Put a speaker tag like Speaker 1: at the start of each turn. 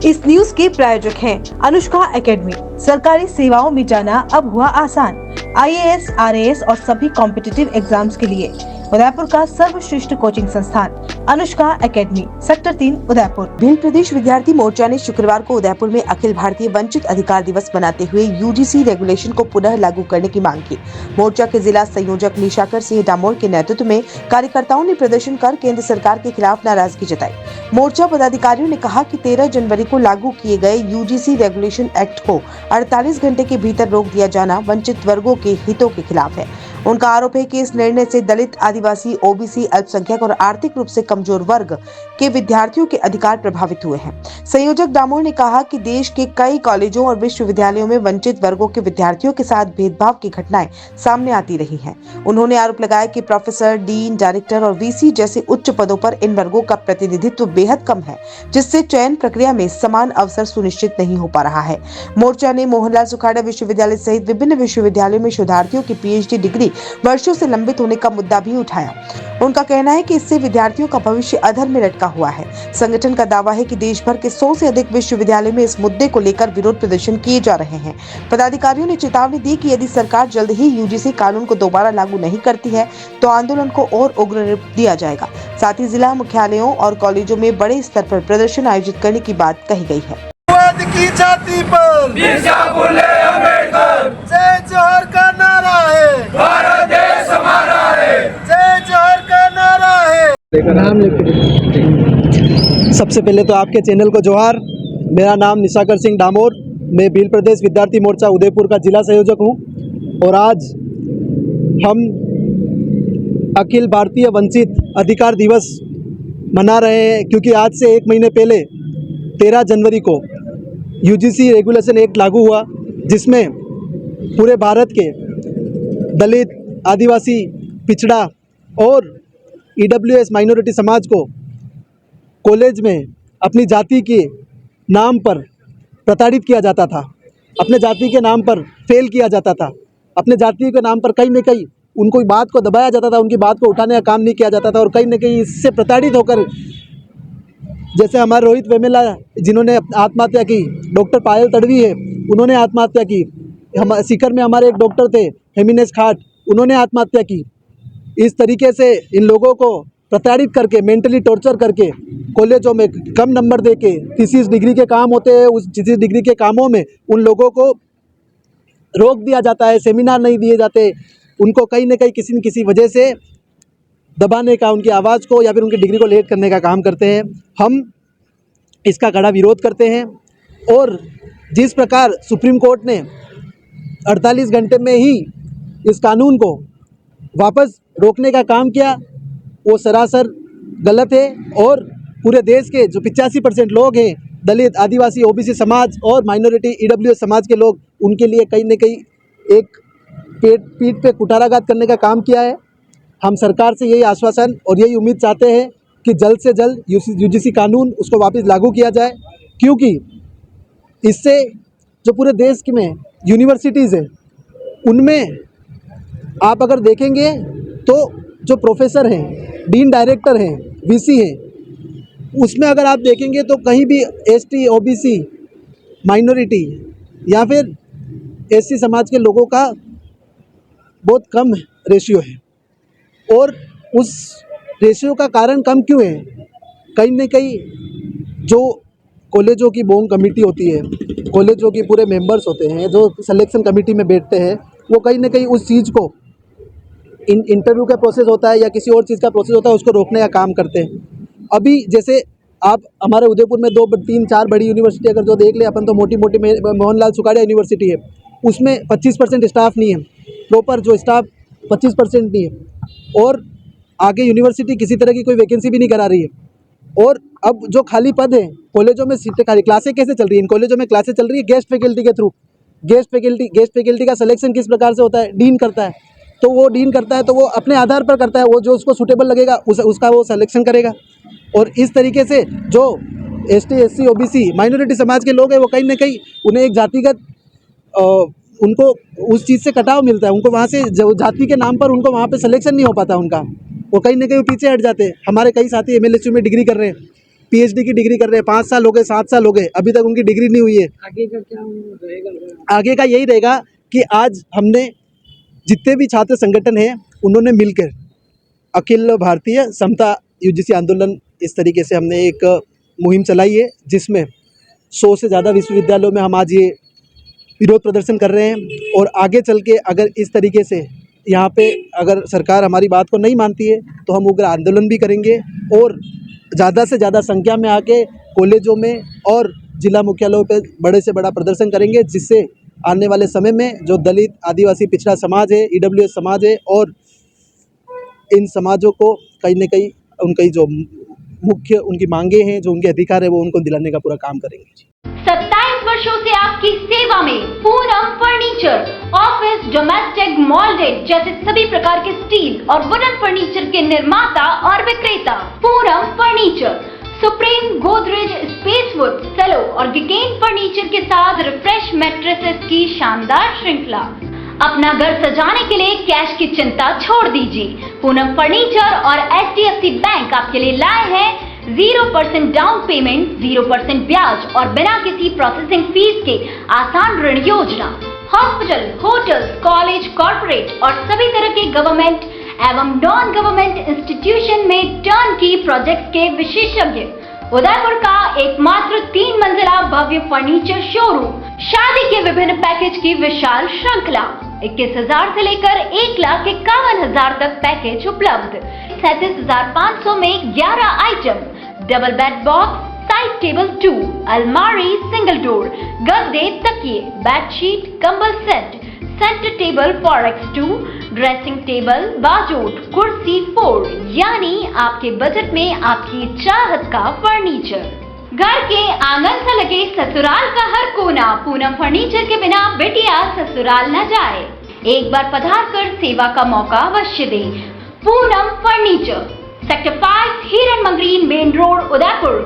Speaker 1: इस न्यूज के प्रायोजक हैं अनुष्का एकेडमी। सरकारी सेवाओं में जाना अब हुआ आसान। IAS, RAS और सभी कॉम्पिटिटिव एग्जाम्स के लिए उदयपुर का सर्वश्रेष्ठ कोचिंग संस्थान अनुष्का एकेडमी, सेक्टर 3, उदयपुर।
Speaker 2: भिल प्रदेश विद्यार्थी मोर्चा ने शुक्रवार को उदयपुर में अखिल भारतीय वंचित अधिकार दिवस मनाते हुए UGC रेगुलेशन को पुनः लागू करने की मांग की। मोर्चा के जिला संयोजक निशाकर सिंह डामोर के नेतृत्व में कार्यकर्ताओं ने प्रदर्शन कर केंद्र सरकार के खिलाफ नाराजगी जताई। मोर्चा पदाधिकारियों ने कहा कि 13 जनवरी को लागू किए गए UGC रेगुलेशन एक्ट को 48 घंटे के भीतर रोक दिया जाना वंचित वर्गों के हितों के खिलाफ है। उनका आरोप है कि इस निर्णय से दलित, आदिवासी, OBC, अल्पसंख्यक और आर्थिक रूप से कमजोर वर्ग के विद्यार्थियों के अधिकार प्रभावित हुए हैं। संयोजक डामोर ने कहा कि देश के कई कॉलेजों और विश्वविद्यालयों में वंचित वर्गों के विद्यार्थियों के साथ भेदभाव की घटनाएं सामने आती रही हैं। उन्होंने आरोप लगाया कि प्रोफेसर, डीन, डायरेक्टर और VC जैसे उच्च पदों पर इन वर्गों का प्रतिनिधित्व बेहद कम है, जिससे चयन प्रक्रिया में समान अवसर सुनिश्चित नहीं हो पा रहा है। मोर्चा ने मोहनलाल सुखाड़ा विश्वविद्यालय सहित विभिन्न विश्वविद्यालयों में शोधार्थियों की PhD डिग्री वर्षों से लंबित होने का मुद्दा भी उठाया। उनका कहना है कि इससे विद्यार्थियों का भविष्य अधर में लटका हुआ है। संगठन का दावा है कि देश भर के 100 से अधिक विश्वविद्यालय में इस मुद्दे को लेकर विरोध प्रदर्शन किए जा रहे हैं। पदाधिकारियों ने चेतावनी दी कि यदि सरकार जल्द ही UGC कानून को दोबारा लागू नहीं करती है तो आंदोलन को और उग्र रूप दिया जाएगा। साथ ही जिला मुख्यालयों और कॉलेजों में बड़े स्तर पर प्रदर्शन आयोजित करने की बात कही गई है।
Speaker 3: की छाती पर जय जोहर का नारा है,
Speaker 4: भारत देश हमारा है,
Speaker 3: जय जोहर का नारा है।
Speaker 5: नाम सबसे पहले तो आपके चैनल को जोहार। मेरा नाम निशाकर सिंह डामोर, मैं भील प्रदेश विद्यार्थी मोर्चा उदयपुर का जिला संयोजक हूं और आज हम अखिल भारतीय वंचित अधिकार दिवस मना रहे हैं क्योंकि आज से 1 महीने पहले 13 जनवरी को UGC रेगुलेशन एक्ट लागू हुआ, जिसमें पूरे भारत के दलित, आदिवासी, पिछड़ा और EWS माइनॉरिटी समाज को कॉलेज में अपनी जाति के नाम पर प्रताड़ित किया जाता था, अपने जाति के नाम पर फेल किया जाता था, अपने जाति के नाम पर कहीं न कहीं उनको बात को दबाया जाता था, उनकी बात को उठाने का काम नहीं किया जाता था और कहीं न कहीं इससे प्रताड़ित होकर जैसे हमारे रोहित वेमुला जिन्होंने आत्महत्या की, डॉक्टर पायल तड़वी है उन्होंने आत्महत्या की, हम सीकर में हमारे एक डॉक्टर थे हेमिनेश खाट, उन्होंने आत्महत्या की। इस तरीके से इन लोगों को प्रताड़ित करके, मेंटली टॉर्चर करके, कॉलेजों में कम नंबर देके, थीसिस डिग्री के काम होते हैं, उस थीसिस डिग्री के कामों में उन लोगों को रोक दिया जाता है, सेमिनार नहीं दिए जाते, उनको कहीं न कहीं किसी न किसी वजह से दबाने का, उनकी आवाज़ को या फिर उनकी डिग्री को लेट करने का काम करते हैं। हम इसका कड़ा विरोध करते हैं और जिस प्रकार सुप्रीम कोर्ट ने 48 घंटे में ही इस कानून को वापस रोकने का काम किया, वो सरासर गलत है और पूरे देश के जो 85% लोग हैं, दलित, आदिवासी, OBC समाज और माइनॉरिटी EWS समाज के लोग, उनके लिए कहीं न कहीं एक पीठ पे कुठाराघात करने का काम किया है। हम सरकार से यही आश्वासन और यही उम्मीद चाहते हैं कि जल्द से जल्द UGC कानून उसको वापस लागू किया जाए, क्योंकि इससे जो पूरे देश में यूनिवर्सिटीज़ है उनमें आप अगर देखेंगे तो जो प्रोफेसर हैं, डीन, डायरेक्टर हैं, VC हैं, उसमें अगर आप देखेंगे तो कहीं भी ST, OBC, माइनॉरिटी या फिर SC समाज के लोगों का बहुत कम रेशियो है। और उस रेशियो का कारण कम क्यों है? कहीं न कहीं जो कॉलेजों की बोर्ड कमेटी होती है, कॉलेजों के पूरे मेंबर्स होते हैं, जो सिलेक्शन कमेटी में बैठते हैं, वो कहीं न कहीं उस चीज़ को इंटरव्यू का प्रोसेस होता है या किसी और चीज़ का प्रोसेस होता है, उसको रोकने का काम करते हैं। अभी जैसे आप हमारे उदयपुर में 2, 3, 4 बड़ी यूनिवर्सिटी अगर जो देख ले अपन, तो मोटी मोटी मोहनलाल सुखाड़ा यूनिवर्सिटी है, उसमें 25% स्टाफ नहीं है, प्रॉपर जो स्टाफ 25% नहीं है और आगे यूनिवर्सिटी किसी तरह की कोई वैकेंसी भी नहीं करा रही है। और अब जो खाली पद है कॉलेजों में, सीटें खाली, क्लासें कैसे चल रही है? इन कॉलेजों में क्लासें चल रही है गेस्ट फैकल्टी के थ्रू। गेस्ट फैकल्टी का सिलेक्शन किस प्रकार से होता है? डीन करता है, तो वो डीन करता है तो वो अपने आधार पर करता है, वो जो उसको सूटेबल लगेगा उसका वो सिलेक्शन करेगा। और इस तरीके से जो ST, SC, OBC माइनॉरिटी समाज के लोग हैं, वो कहीं ना कहीं उन्हें एक जातिगत उनको उस चीज़ से कटाव मिलता है, उनको वहाँ से जाति के नाम पर उनको वहाँ पे सिलेक्शन नहीं हो पाता उनका, वो कहीं ना कहीं पीछे हट जाते हैं। हमारे कई साथी MLSU में डिग्री कर रहे हैं, PhD की डिग्री कर रहे हैं, 5 साल हो गए, 7 साल हो गए, अभी तक उनकी डिग्री नहीं हुई है।
Speaker 6: आगे का क्या रहेगा?
Speaker 5: आगे का यही रहेगा कि आज हमने जितने भी छात्र संगठन हैं उन्होंने मिलकर अखिल भारतीय समता UGC आंदोलन इस तरीके से हमने एक मुहिम चलाई है, जिसमें 100 से ज़्यादा विश्वविद्यालयों में हम आज ये विरोध प्रदर्शन कर रहे हैं। और आगे चल के अगर इस तरीके से यहाँ पे अगर सरकार हमारी बात को नहीं मानती है तो हम उग्र आंदोलन भी करेंगे और ज़्यादा से ज़्यादा संख्या में आके कॉलेजों में और जिला मुख्यालयों पे बड़े से बड़ा प्रदर्शन करेंगे, जिससे आने वाले समय में जो दलित आदिवासी पिछड़ा समाज है, EWS समाज है और इन समाजों को कहीं न कहीं उनकी जो मुख्य उनकी मांगे हैं, जो उनके अधिकार है, वो उनको दिलाने का पूरा काम करेंगे।
Speaker 7: 27 वर्षों से आपकी सेवा में पूनम फर्नीचर, ऑफिस, डोमेस्टिक, मॉल्डेड जैसे सभी प्रकार के स्टील और वुडन फर्नीचर के निर्माता और विक्रेता। Poonam furniture supreme, Godrej, Spacewood, Cello और गिगेन फर्नीचर के साथ रिफ्रेश मैट्रेसेस की शानदार श्रृंखला। अपना घर सजाने के लिए कैश की चिंता छोड़ दीजिए। पूनम फर्नीचर और HDFC बैंक आपके लिए लाए हैं 0% डाउन पेमेंट, 0% ब्याज और बिना किसी प्रोसेसिंग फीस के आसान ऋण योजना। हॉस्पिटल, होटल्स, कॉलेज, कॉर्पोरेट और सभी तरह के गवर्नमेंट एवं नॉन गवर्नमेंट इंस्टीट्यूशन में टर्न की प्रोजेक्ट के विशेषज्ञ। उदयपुर का एकमात्र 3 मंजिला भव्य फर्नीचर शोरूम। शादी के विभिन्न पैकेज की विशाल श्रृंखला। 21,000 से लेकर 1,51,000 तक पैकेज उपलब्ध। 37,500 में 11 item, double bed box, side table 2, अलमारी, सिंगल डोर, गद्दे, तकिए, बेडशीट, कंबल set, centre table 4x2, dressing table, बाजोट, कुर्सी 4, यानी आपके बजट में आपकी चाहत का फर्नीचर। घर के आंगन से लगे ससुराल का हर कोना। पूनम फर्नीचर के बिना बिटिया ससुराल न जाए। एक बार पधार कर सेवा का मौका अवश्य दे। पूनम फर्नीचर, सेक्टर 5, हिरन मंगरी, मेन रोड, उदयपुर।